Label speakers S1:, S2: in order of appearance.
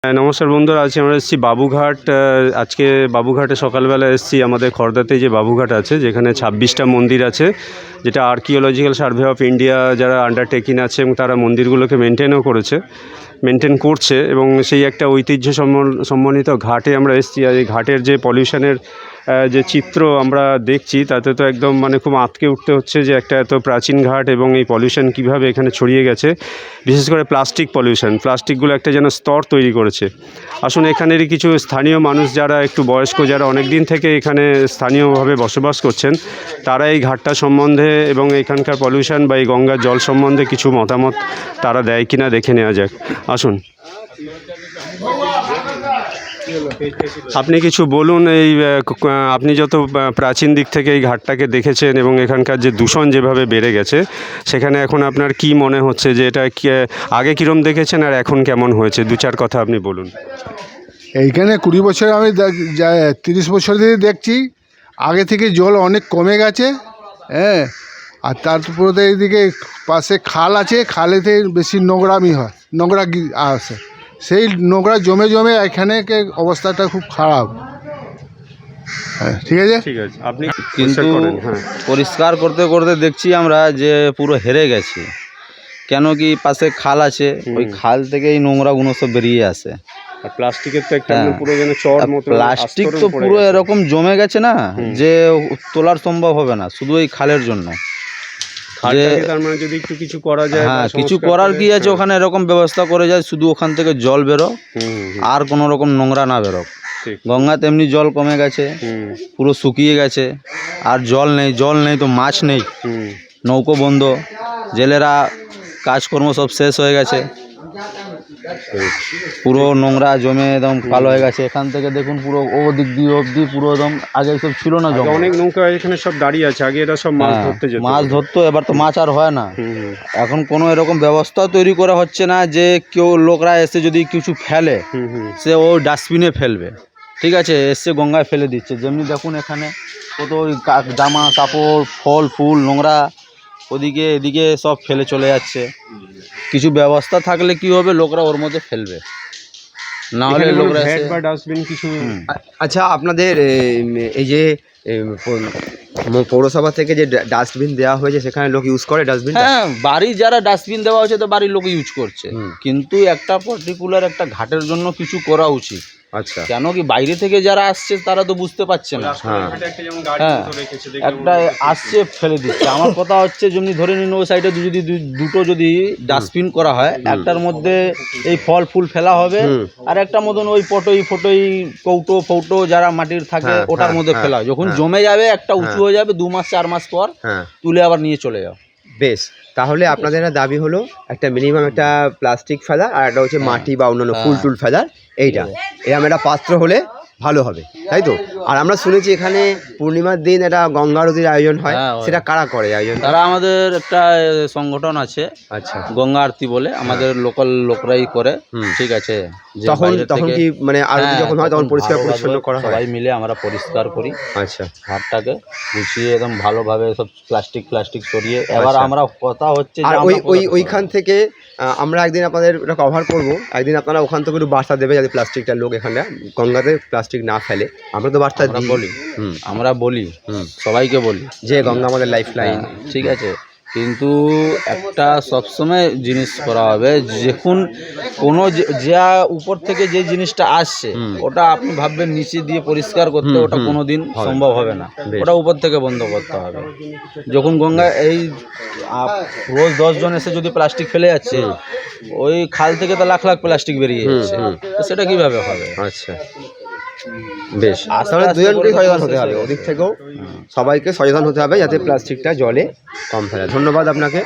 S1: নমস্কার বন্ধুরা, আজকে আমরা এসেছি বাবুঘাট। আজকে বাবুঘাটে সকালবেলা এসেছি। আমাদের খড়দাতে যে বাবুঘাট আছে, যেখানে 26টা মন্দির আছে, যেটা আর্কিওলজিক্যাল সার্ভে অফ ইন্ডিয়া যারা আন্ডারটেকিং আছে এবং তারা মন্দিরগুলোকে মেনটেন করছে এবং সেই একটা ঐতিহ্য সম্বন্ধিত ঘাটে আমরা এসেছি। আর এই ঘাটের যে পলিউশনের যে চিত্র আমরা দেখছি, তাতে তো একদম খুব আঁতকে উঠতে হচ্ছে যে একটা এত প্রাচীন ঘাট এবং এই পলিউশন কীভাবে এখানে ছড়িয়ে গেছে। বিশেষ করে প্লাস্টিকগুলো একটা যেন স্তর তৈরি করেছে। আসুন, এখানেরই কিছু স্থানীয় মানুষ যারা একটু বয়স্ক, যারা অনেক দিন থেকে এখানে স্থানীয়ভাবে বসবাস করছেন, তারা এই ঘাটটা সম্বন্ধে এবং এখানকার পলিউশন বা এই গঙ্গার জল সম্বন্ধে কিছু মতামত তারা দেয় কিনা দেখে নেওয়া যাক। আসুন, আপনি কিছু বলুন। আপনি যত প্রাচীন দিক থেকে এই ঘাটটাকে দেখেছেন এবং এখানকার যে দূষণ যেভাবে বেড়ে গেছে, সেখানে এখন আপনার কি মনে হচ্ছে যে এটা আগে কীরকম দেখেছেন আর এখন কেমন হয়েছে? দু চার কথা আপনি বলুন।
S2: এইখানে 20 বছর আমি 30 বছর ধরে দেখছি, আগে থেকে জল অনেক কমে গেছে। হ্যাঁ, আর তারপরে এইদিকে পাশে খাল আছে, খালেতে বেশি নোংরা আসে। সেই নোংরা জমে এখানে অবস্থাটা খুব খারাপ। হ্যাঁ, ঠিক আছে।
S1: আপনি
S3: কিন্তু পরিষ্কার করতে করতে দেখছি আমরা যে পুরো হেরে গেছি। কেন কি পাশে খাল আছে, ওই খাল থেকে এই নোংরাগুলো সব বেরিয়ে আসে।
S1: আর প্লাস্টিকের তো একটা পুরো যেন চর মতো
S3: প্লাস্টিক তো পুরো এরকম জমে গেছে না যে তোলার সম্ভব হবে না, শুধু এই খালের জন্য।
S1: তার মানে যদি একটু কিছু করা যায়,
S3: হ্যাঁ, কিছু করার কি আছে, ওখানে এরকম ব্যবস্থা করে যায় শুধু ওখান থেকে জল বেরো, আর কোনো রকম নোংরা না বেরো। গঙ্গা তেমনি জল কমে গেছে, পুরো শুকিয়ে গেছে, আর জল নেই তো মাছ নেই, নৌকো বন্ধ, জেলেরা কাজকর্ম সব শেষ হয়ে গেছে, পুরো নোংরা জমে একদম কালো হয়ে গেছে। এখান থেকে দেখুন পুরো ও দিক দিয়ে অবধি পুরো একদম, আগে সব ছিল না,
S1: অনেক নৌকা এখানে সব দাঁড়িয়ে আছে। আগে এরা সব মাছ ধরতো,
S3: এবার তো মাছ আর হয় না। এখন কোনো এরকম ব্যবস্থা তৈরি করা হচ্ছে না যে কেউ লোকরা এসে যদি কিছু ফেলে সে ও ডাস্টবিনে ফেলবে, ঠিক আছে, এসে গঙ্গায় ফেলে দিচ্ছে। যেমনি দেখুন এখানে কত ওই জামা কাপড়, ফল ফুল নোংরা ওদিকে এদিকে সব ফেলে চলে যাচ্ছে। কিছু ব্যবস্থা থাকলে কি হবে, লোকরা ওর মধ্যে ফেলবে, না হলে লোকরা
S1: ডাস্টবিন কিছু।
S4: আচ্ছা, আপনাদের এই যে পৌরসভা থেকে যে ডাস্টবিন দেওয়া হয়েছে, সেখানে লোক ইউজ করে ডাস্টবিন?
S3: হ্যাঁ, বাড়ি যারা ডাস্টবিন দেওয়া হয়েছে তো বাড়ির লোক ইউজ করছে, কিন্তু একটা পার্টিকুলার একটা ঘাটের জন্য কিছু করা উচিত। আচ্ছা, কেন কি বাইরে থেকে যারা আসছে তারা তো বুঝতে পারছে না। হ্যাঁ, একটা আসছে ফেলে দিচ্ছে। আমার কথা হচ্ছে, যেমনি ধরে নিন ওই সাইডে দুটো যদি ডাস্টবিন করা হয়, একটার মধ্যে এই ফল ফুল ফেলা হবে, আর একটা মতন ওই ফটোই কৌটো ফৌটো যারা মাটির থাকে ওটার মধ্যে ফেলা। যখন জমে যাবে, একটা উঁচু হয়ে যাবে, 2 মাস 4 মাস পর তুলে আবার নিয়ে চলে যাও।
S4: বেশ, তাহলে আপনাদের দাবি হলো একটা মিনিমাম একটা প্লাস্টিক ফেলা, আর একটা হচ্ছে মাটি বা অন্যান্য ফুল টুল ফেলার। এরকম একটা পাত্র হলে ভালো হবে, তাই তো? আর আমরা শুনেছি এখানে পূর্ণিমার দিন একটা গঙ্গা আরতির আয়োজন হয়, সেটা কারা করে আয়োজন?
S3: তারা আমাদের একটা সংগঠন আছে, আচ্ছা, গঙ্গা আরতি বলে, আমাদের লোকাল লোকরাই করে, ঠিক আছে।
S4: তখন কি আরতি যখন হয় তখন পরিষ্কার পরিচ্ছন্ন করা হয়?
S3: সবাই মিলে আমরা পরিষ্কার করি।
S4: আচ্ছা,
S3: ঘাটটাকে গুছিয়ে একদম ভালোভাবে সব প্লাস্টিক সরিয়ে। এবার আমরা কথা হচ্ছে
S4: আর ওইখান থেকে আমরা একদিন আপনাদের ওটা কভার করবো। একদিন আপনারা ওখান থেকে একটু বার্তা দেবে যাতে প্লাস্টিকটা লোক এখানে গঙ্গাতে প্লাস্টিক না ফেলে। আমরা তো বার্তা
S3: বলি সবাইকে বলি যে
S4: গঙ্গা আমাদের লাইফ লাইন,
S3: ঠিক আছে। কিন্তু একটা সবসময় জিনিস করা হবে, যখন কোনো যা উপর থেকে যে জিনিসটা আসছে ওটা আপনি ভাববেন নিচে দিয়ে পরিষ্কার করতে, ওটা কোনোদিন সম্ভব হবে না। ওটা উপর থেকে বন্ধ করতে হবে। যখন গঙ্গায় এই রোজ 10 জন এসে যদি প্লাস্টিক ফেলে যাচ্ছে, ওই খাল থেকে তো লাখ লাখ প্লাস্টিক বেরিয়ে যাচ্ছে, তো সেটা কিভাবে হবে?
S4: আচ্ছা, বেশ, তাহলে দুজনকেই সচেতন হতে হবে, ওদিক থেকেও সবাইকে সচেতন হতে হবে যাতে প্লাস্টিকটা জলে কম ফেলে। ধন্যবাদ আপনাকে।